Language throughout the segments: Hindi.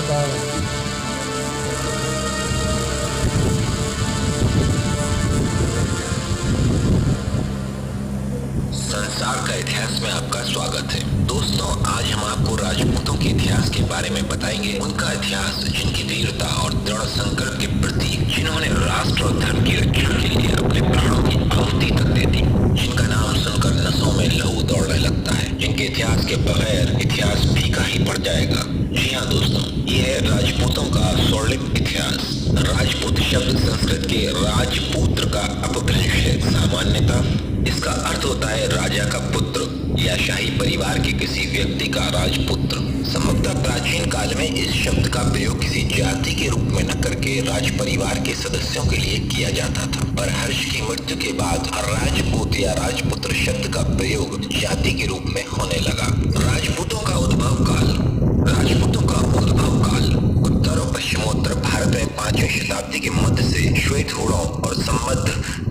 बताओ। संसार का इतिहास में आपका स्वागत है। दोस्तों, आज हम आपको राजपूतों के इतिहास के बारे में बताएंगे। उनका इतिहास, जिनकी वीरता और दृढ़ संकल्प के प्रतीक, जिन्होंने राष्ट्र और धर्म की रक्षा के लिए अपने प्राणों की आहुति तक दे दी, जिनका नाम सुनकर नसों में लहू दौड़ने लगता है, जिनके इतिहास के बगैर इतिहास फीका ही पड़ जाएगा। जी हाँ दोस्तों, ये है राजपूतों का स्वर्णिम इतिहास। राजपूत शब्द संस्कृत के राजपुत्र का अपभ्रंश है। सामान्यतः इसका अर्थ होता है राजा का पुत्र या शाही परिवार के किसी व्यक्ति का राजपुत्र। संभवतः प्राचीन काल में इस शब्द का प्रयोग किसी जाति के रूप में न करके राज परिवार के सदस्यों के लिए किया जाता था, पर हर्ष की मृत्यु के बाद राजपूत या राजपुत्र शब्द का प्रयोग जाति के रूप में होने लगा। राजपूतों का उद्भव काल उत्तर और पश्चिमोत्तर भारत में 5वीं शताब्दी के मध्य से श्वेत होड़ों और संबद्ध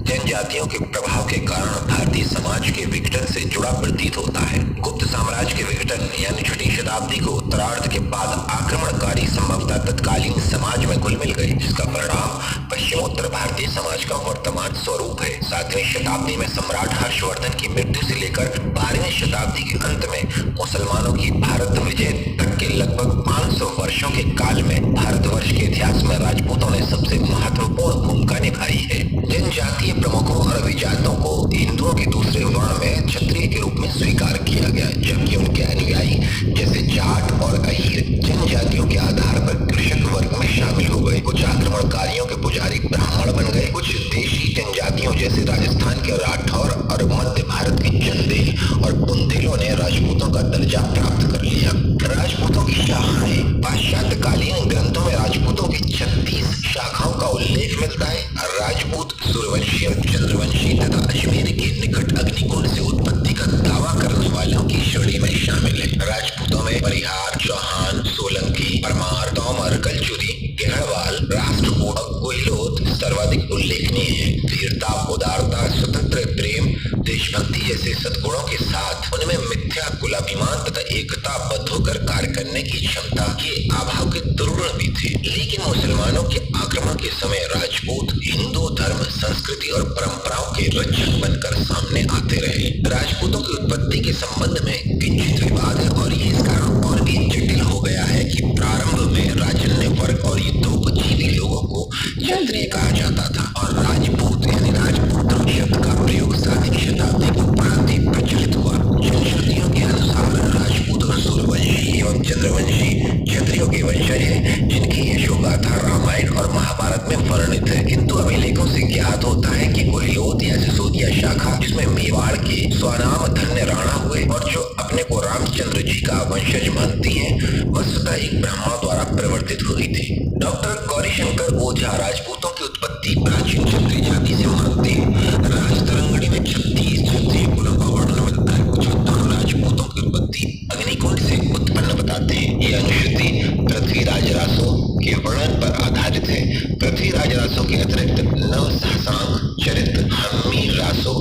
जनजातियों के प्रभाव के कारण भारतीय समाज के विघटन से जुड़ा प्रतीत होता है। गुप्त साम्राज्य के विघटन यानी 6वीं शताब्दी को उत्तरार्ध के बाद आक्रमणकारी संभवतः तत्कालीन समाज में घुल मिल गए, जिसका परिणाम पश्चिमोत्तर भारतीय समाज का वर्तमान स्वरूप है। 7वीं शताब्दी में सम्राट हर्षवर्धन की मृत्यु से लेकर 12वीं शताब्दी के अंत में मुसलमानों की भारत विजय तक के लगभग 500 वर्षों के काल में भारतवर्ष के इतिहास में राजपूतों ने सबसे महत्वपूर्ण भूमिका निभाई है। जनजातीय प्रमुखों और अभिजातों को हिंदुओं के दूसरे वर्ण में क्षत्रिय के रूप में स्वीकार किया गया, जबकि उनके अनुयायी जैसे जाट और अहीर जनजातियों के आधार पर कृषक वर्ग में शामिल हो गए। कुछ आक्रमणकारियों के पुजारी ब्राह्मण बन गए। कुछ देशी जनजातियों जैसे राजस्थान के राठौर और मध्य भारत के चंदेल और बुंदेलों ने राजपूतों का दर्जा प्राप्त कर लिया। राजपूतों की शाखाएं, पाश्चात्यकालीन ग्रंथों में राजपूतों की 36 शाखाओं का उल्लेख मिलता है। राजपूत सूर्यवंशी और चंद्रवंशी तथा अजमेर के निकट अग्निकुंड से उत्पत्ति का दावा करने वालों की श्रेणी में शामिल है। राजपूतों में परिहार, चौहान, सोलंकी, परमार, तोमर, कलचुरी, गहरवाल, राष्ट्रकूट और कोहिलोत सर्वाधिक उल्लेखनीय है। वीरता, उदारता, स्वतंत्र प्रेम, देशभक्ति जैसे सद्गुणों के साथ उनमें मिथ्या कुलाभिमान तथा एकताबद्ध होकर कार्य करने की क्षमता के अभाव के दुर्गुण भी थे। लेकिन मुसलमानों के आक्रमण के समय राजपूत हिंदू धर्म, संस्कृति और परंपराओं के रक्षक बनकर सामने आते रहे। राजपूतों की उत्पत्ति के संबंध में किंचित विवाद है और ये इस कारण और भी जटिल हो गया है कि प्रारंभ में राजन्य वर्ग और युद्धोपजीवी लोगों को क्षत्रिय कहा जाता था और राजपूत यानी राजपुत्र शब्द का प्रयोग 7वीं शताब्दी के उपरांत ही प्रचलित हुआ। जनश्रुतियों के अनुसार राजपूत और सूर्यवंशी एवं चंद्रवंशी क्षत्रियों के वंशज हैं, जिनकी यशोगाथा रामायण और महाभारत में वर्णित है। किंतु अभिलेखों से ज्ञात होता है कि कोहिलोत या सिसोदिया शाखा, जिसमें मेवाड़ के स्वनाम धन्य राणा हुए और जो अपने को रामचंद्र जी का वंशज मानती है, वस्तुतः एक ब्राह्मण द्वारा प्रवर्तित हुई थी। डॉक्टर गौरीशंकर ओझा राजपूतों की उत्पत्ति प्राचीन क्षत्रिय जाति से मानते हैं। राजतरंगिणी में 36 क्षत्रिय कुलों का वर्णन मिलता है। कुछ विद्वान राजपूतों की उत्पत्ति अग्निकुंड से उत्पन्न बताते हैं। ये अनुश्रुति पृथ्वीराज रासो के वर्णन पर आधारित है। पृथ्वीराज रासो के अतिरिक्त नव सहसांग, चरित, हम्मी रासो,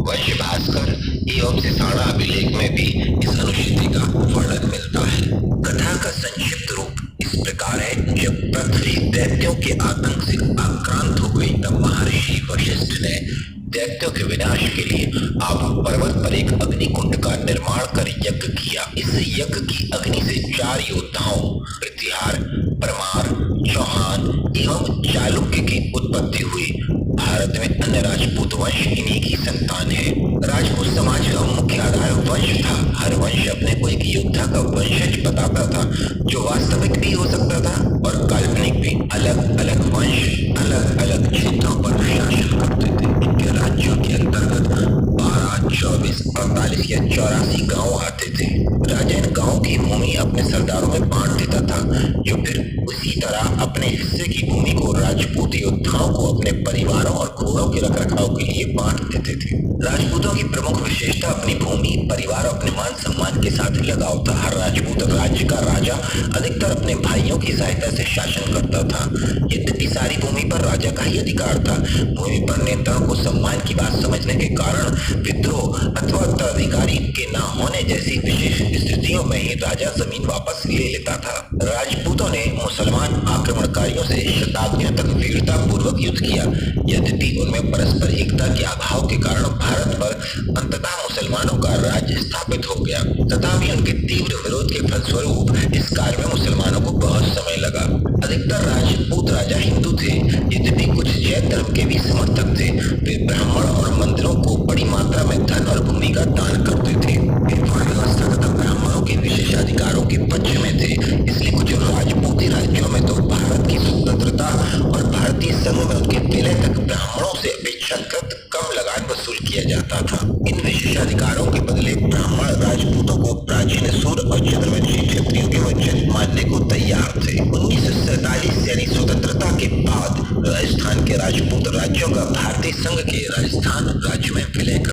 वंश भास्कर एवं सिसाणा अभिलेख में भी इस अनुश्रुति का वर्णन मिलता है। कथा का संक्षिप्त रूप इस प्रकार है। जब पृथ्वी दैत्यों के आतंक से आक्रांत हो गई, तब महर्षि वशिष्ठ ने दैत्यों के विनाश के लिए आबू पर्वत पर एक अग्निकुंड का निर्माण कर यज्ञ किया। इस यज्ञ की अग्नि से 4 योद्धाओं प्रतिहार, परमार, चौहान एवं चालुक्य की उत्पत्ति हुई। भारत में अन्य राजपूत वंश इन्हीं की संतान है। राजपूत समाज का मुख्य आधार वंश था। हर वंश अपने को एक योद्धा का वंशज बताता था, जो वास्तविक भी हो सकता था और काल्पनिक भी। अलग अलग वंश अलग अलग क्षेत्रों पर शासन करते थे। इनके राज्यों के अंतर्गत 12, 24, 48 या 84 गांव आते थे। राजा इन गांव की भूमि अपने सरदारों में बांट देता था, जो फिर उसी तरह अपने हिस्से की भूमि को राजपूत योद्धाओं को अपने परिवारों और घोड़ों के रखरखाव के लिए बांट देते थे। राजपूतों की प्रमुख विशेषता अपनी भूमि, परिवार और अपने मान सम्मान के साथ लगाव था। हर राजपूत राज्य का राजा अधिकतर अपने भाइयों की सहायता से शासन करता था। यद्यपि सारी भूमि पर राजा का ही अधिकार था। भूमि पर नेताओं को सम्मान की बात समझने के कारण विद्रोह अथवा उत्तराधिकारी के न होने जैसी विशेष स्थिति सदियों में ही राजा जमीन वापस ले लेता था। राजपूतों ने मुसलमान आक्रमणकारियों से शताब्दियों तक वीरता पूर्वक युद्ध किया। यद्यपि उनमें परस्पर एकता के अभाव के कारण भारत पर अंततः मुसलमानों का राज्य स्थापित हो गया। तथापि उनके तीव्र विरोध के फलस्वरूप इस कार्य में मुसलमानों को बहुत समय लगा। अधिकतर राजपूत राजा हिंदू थे, यद्यपि कुछ जैन धर्म के भी समर्थक थे। वे ब्राह्मण और मंदिरों को बड़ी मात्रा में धन और भूमि का दान करते थे। वे वर्ण व्यवस्था तथा ब्राह्मणों के विशेषाधिकारों के पक्ष में थे। इसलिए कुछ राजपूती राज्यों में तो भारत की स्वतंत्रता और भारतीय संघ में उनके विलय तक ब्राह्मणों से अपेक्षाकृत कम लगान वसूल किया जाता था। इन विशेषाधिकारों के बदले ब्राह्मण राजपूतों को प्राचीन सूर्य और चंद्रवंशी क्षत्रियों के वंशज मानने को तैयार थे। 1947 यानी स्वतंत्रता के बाद राजस्थान के राजपूत राज्यों का भारतीय संघ के राजस्थान राज्य में विलय